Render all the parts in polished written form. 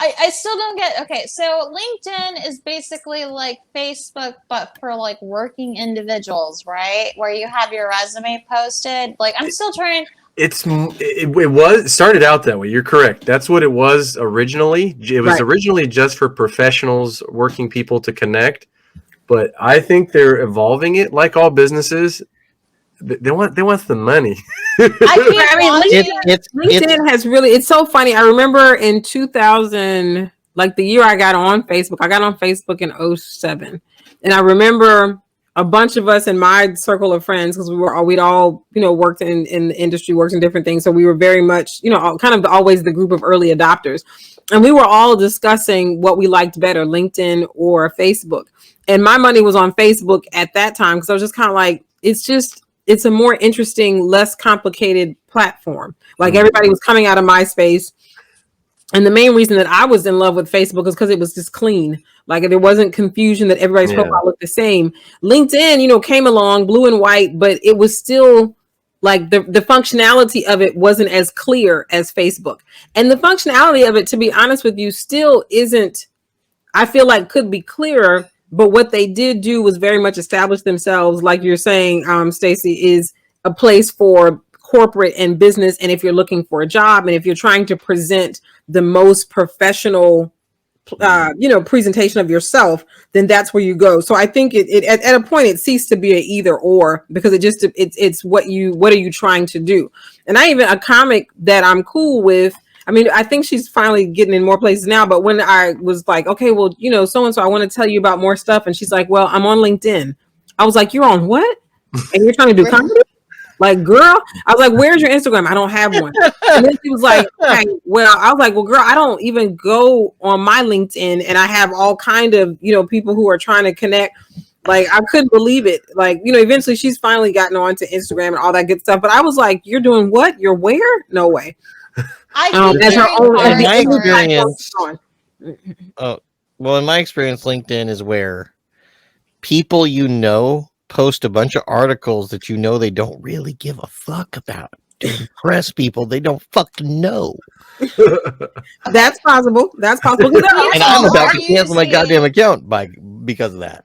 I still don't get. Okay, so LinkedIn is basically like Facebook, but for like working individuals, right? Where you have your resume posted. Like, I'm still trying. It started out that way. You're correct. That's what it was originally. It was originally just for professionals, working people to connect. But I think they're evolving it, like all businesses. They want the money. LinkedIn has really. It's so funny. I remember in 2000, like the year I got on Facebook. I got on Facebook in 2007, and I remember a bunch of us in my circle of friends, because we'd all worked in the industry, worked in different things, so we were very much kind of always the group of early adopters, and we were all discussing what we liked better, LinkedIn or Facebook. And my money was on Facebook at that time, because I was just kind of like, it's a more interesting, less complicated platform. Like everybody was coming out of MySpace. And the main reason that I was in love with Facebook is because it was just clean. Like there wasn't confusion that everybody's profile looked the same. LinkedIn, came along blue and white, but it was still like the functionality of it wasn't as clear as Facebook. And the functionality of it, to be honest with you, still isn't, I feel like could be clearer. But what they did do was very much establish themselves, like you're saying, Stacey, is a place for corporate and business. And if you're looking for a job, and if you're trying to present the most professional, presentation of yourself, then that's where you go. So I think it at a point it ceased to be an either or, because it's what are you trying to do? And a comic that I'm cool with. I mean, I think she's finally getting in more places now. But when I was like, okay, well, so-and-so, I want to tell you about more stuff. And she's like, well, I'm on LinkedIn. I was like, you're on what? And you're trying to do comedy? Like, girl, I was like, where's your Instagram? I don't have one. And then she was like, okay, well, I was like, well, girl, I don't even go on my LinkedIn. And I have all kind of, people who are trying to connect. Like, I couldn't believe it. Like, eventually she's finally gotten on to Instagram and all that good stuff. But I was like, you're doing what? You're where? No way. In my experience, LinkedIn is where people post a bunch of articles that they don't really give a fuck about to impress people they don't fucking know. That's possible. And I'm about to cancel my goddamn account because of that.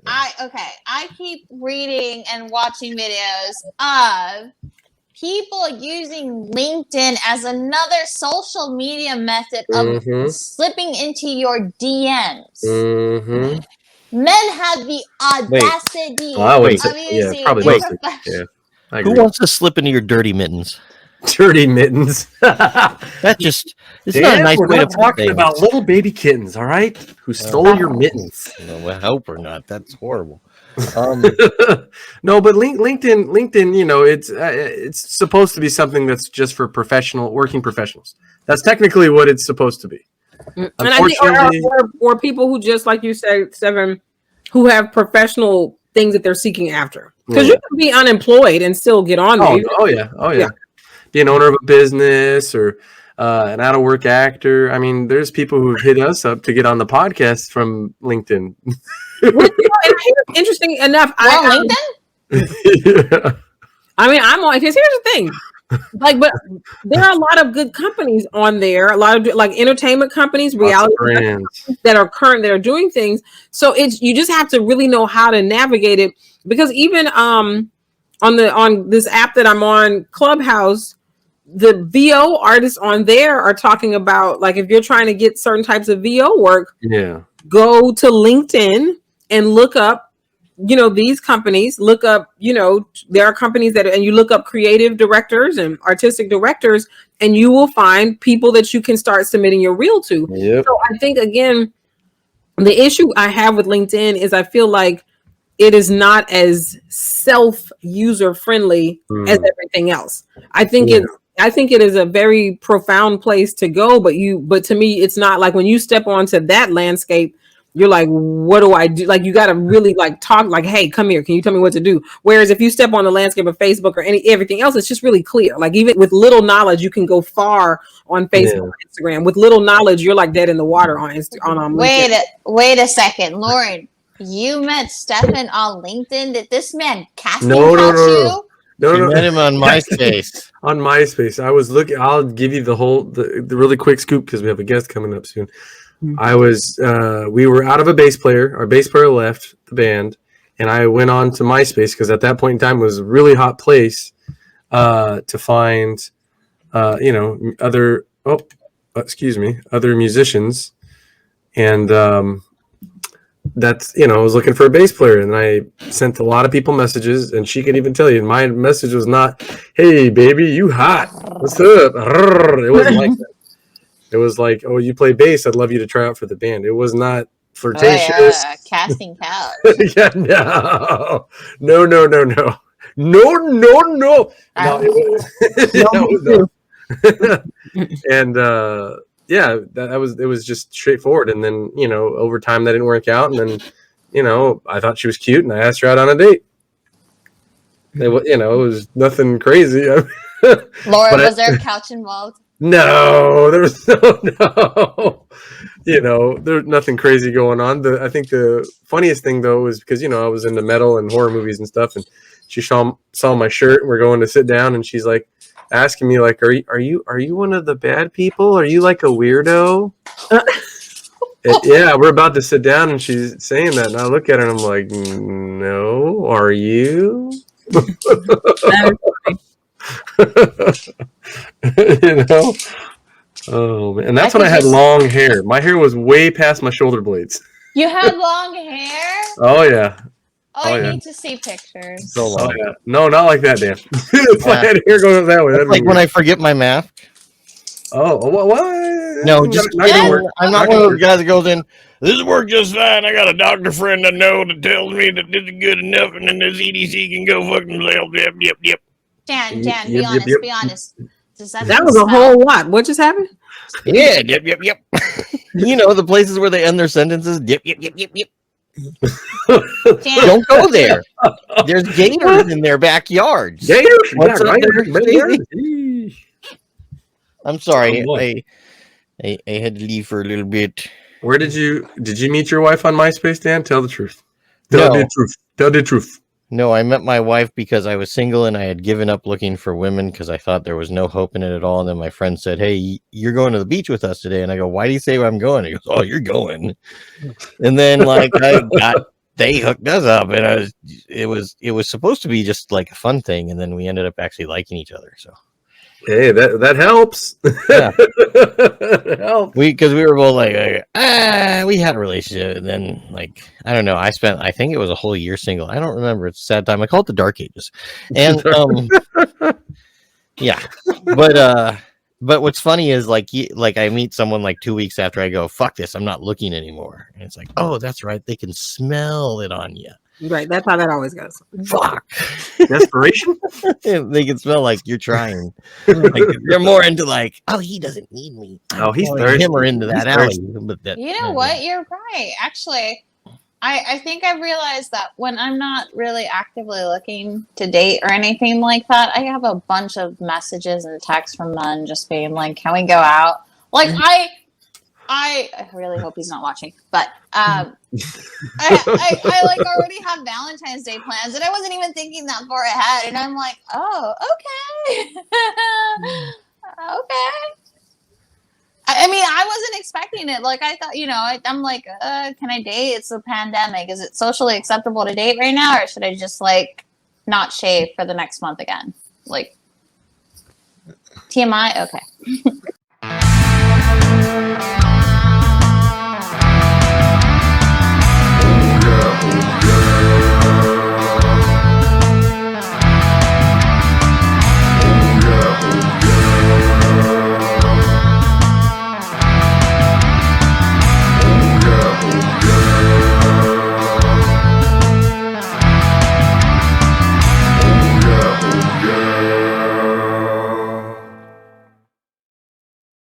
I keep reading and watching videos of people using LinkedIn as another social media method of slipping into your DMs. Mm-hmm. Men have the audacity of using Who wants to slip into your dirty mittens? Dirty mittens. It's not a nice way to talk about little baby kittens, all right? Who stole your mittens? No, I hope we're not. That's horrible. No, but LinkedIn, it's supposed to be something that's just for working professionals. That's technically what it's supposed to be. And I think, or people who, just like you said, Seven, who have professional things that they're seeking after. Because you can be unemployed and still get on there. Oh yeah. Be an owner of a business or an out-of-work actor. I mean, there's people who've hit us up to get on the podcast from LinkedIn. Interesting enough, LinkedIn? I mean, I'm on, because here's the thing. Like, but there are a lot of good companies on there, a lot of like entertainment companies, reality companies that are doing things. So you just have to really know how to navigate it, because even on this app that I'm on, Clubhouse, the VO artists on there are talking about, like, if you're trying to get certain types of VO work, go to LinkedIn and look up, these companies, look up, there are companies and you look up creative directors and artistic directors, and you will find people that you can start submitting your reel to. Yep. So I think, again, the issue I have with LinkedIn is I feel like it is not as self-user friendly as everything else. I think it is a very profound place to go, but to me, it's not. Like, when you step onto that landscape, you're like, what do I do? Like, you got to really talk like, hey, come here. Can you tell me what to do? Whereas if you step on the landscape of Facebook or everything else, it's just really clear. Like, even with little knowledge, you can go far on Facebook and Instagram. With little knowledge, you're like dead in the water on LinkedIn. Wait a second, Lauren. You met Stefan on LinkedIn? Did this man casting couch you? No, You no. met him on MySpace. On MySpace. I was looking. I'll give you the really quick scoop because we have a guest coming up soon. We were out of a bass player. Our bass player left the band, and I went on to MySpace because at that point in time it was a really hot place to find, other musicians, and I was looking for a bass player, and I sent a lot of people messages, and she could even tell you my message was not, "Hey baby, you hot, what's up?" It wasn't like that. It was like, "Oh, you play bass, I'd love you to try out for the band." It was not flirtatious. Oh, yeah. Casting couch. Yeah, no. And it was just straightforward. And then, over time that didn't work out. And then, I thought she was cute and I asked her out on a date. It was nothing crazy. Laura, was there a couch involved? No, there was no. There's nothing crazy going on. I think the funniest thing though was because I was into metal and horror movies and stuff, and she saw my shirt. And we're going to sit down, and she's like asking me like, "Are you one of the bad people? Are you like a weirdo?" Yeah, we're about to sit down, and she's saying that, and I look at her and I'm like, "No, are you?" Oh man, and that's when I had long hair. My hair was way past my shoulder blades. You had long hair? Oh yeah. Oh, I need to see pictures. So long. Oh, yeah. No, not like that, Dan. If I had hair going that way, that'd Like be when weird. I forget my mask. Oh, what? No, just not gonna work. I'm not one of those guys that goes in. This worked just fine. I got a doctor friend I know that tells me that this is good enough, and then the CDC can go fuck themselves. Yep. Dan, Yep, be honest. yep. Be honest. Does that was a whole lot. What just happened? Yeah, yep. The places where they end their sentences. Yep. Dan, Don't go there. There's gators in their backyards. Gators? What's Yeah, up right. there? I'm sorry. Oh, boy. I had to leave for a little bit. Where did you meet your wife on MySpace, Dan? Tell the truth. No. Tell the truth. No, I met my wife because I was single and I had given up looking for women because I thought there was no hope in it at all. And then my friend said, "Hey, you're going to the beach with us today." And I go, "Why do you say I'm going?" He goes, "Oh, you're going." And then they hooked us up, and it was supposed to be just like a fun thing, and then we ended up actually liking each other. So Hey, that helps. Yeah. It helps. because we were both like, we had a relationship, and then I don't know. I think it was a whole year single. I don't remember. It's a sad time. I call it the dark ages, and yeah. But what's funny is I meet someone like 2 weeks after I go, "Fuck this, I'm not looking anymore," and it's like, oh, that's right. They can smell it on you. Right, that's how that always goes. Fuck. Desperation? They can smell like you're trying. They're more into oh, he doesn't need me. Oh, he's throwing thirsty. him or into that He's alley. thirsty. But you know what? You're right. Actually, I think I've realized that when I'm not really actively looking to date or anything like that, I have a bunch of messages and texts from men just being like, "Can we go out?" Like I really hope he's not watching, but I already have Valentine's Day plans, and I wasn't even thinking that far ahead. And I'm like, oh, okay, okay. I mean, I wasn't expecting it. Like I thought, I'm like, can I date? It's a pandemic. Is it socially acceptable to date right now, or should I just not shave for the next month again? Like TMI, okay.